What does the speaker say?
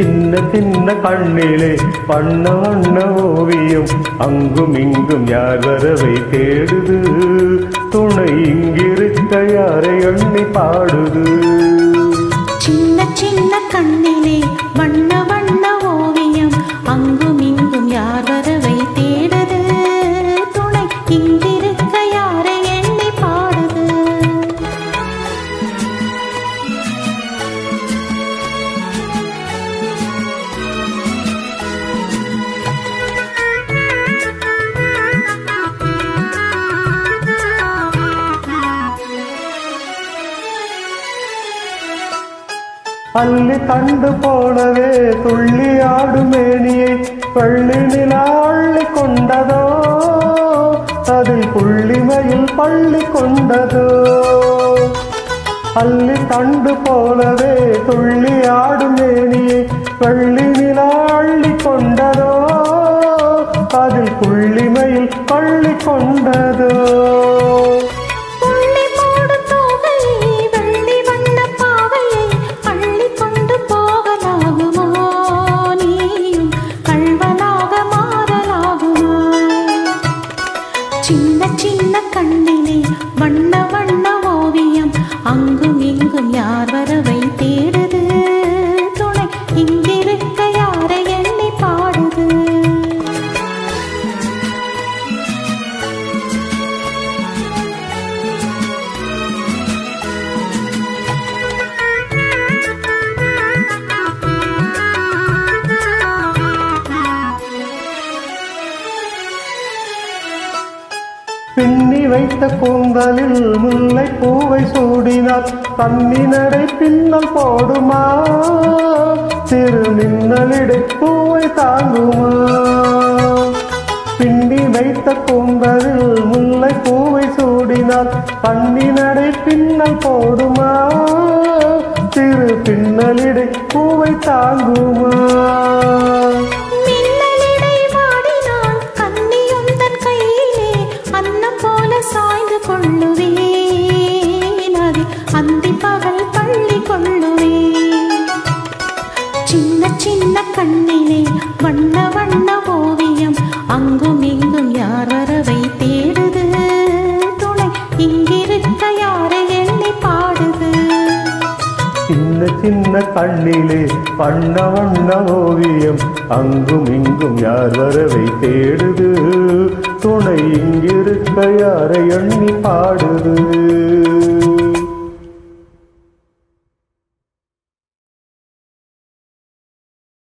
சின்ன சின்ன கண்ணிலே வண்ண வண்ண ஓவியம் அங்கும் இங்கும் யார் வரவை தேடுது துணை இங்கிருக்க யாரை எண்ணி பாடுது சின்ன சின்ன கண்ணிலே வண்ண வண்ண ஓவியம் அங்கும் இங்கும் யார் வரவை தேடுது துணை இங்கிருக்க யாரை எண்ணி பாடுது அள்ளி கண்டு போலவே துள்ளி ஆடும் மேனியை பள்ளி நிலா அள்ளி கொண்டதோ அதில் புள்ளிமையில் பள்ளி கொண்டதோ அள்ளி கண்டு போலவே துள்ளி ஆடும் மேனியை பள்ளி நிலா அள்ளி கொண்டதோ அதில் புள்ளிமையில் பள்ளி கொண்டதோ சின்ன சின்ன கண்ணிலே வண்ண வண்ண ஓவியம் அங்கும் இங்கும் யார் வரவை தேடுது துணை இங்கிருக்க யாரை எண்ணி பாடுது பின்னி வைத்த கூந்தலில் முல்லை பூவை சூடினார் தண்ணி நடை பின்னல் போடுமா சிறு மின்னலிடை பூவை தாங்குமா பின்னி வைத்த கூந்தலில் முல்லை பூவை சூடினார் தண்ணி நடை பின்னல் போடுமா சிறு பின்னலிடை பூவை தாங்குமா சாய்ந்து கொள்ளுவேன் அது அந்தி பகல் பள்ளி கொள்ளுவேன் சின்ன சின்ன கண்ணிலே வண்ண வண்ண ஓவியம் அங்கும் இங்கும் யார் வரவை தேடுது துணை இங்கிருக்க யாரை எண்ணி பாடுது சின்ன சின்ன கண்ணிலே வண்ண வண்ண ஓவியம் அங்கும் இங்கும் யார் வரவை தேடுது துணை இங்கிருக்க யாரை எண்ணி பாடுது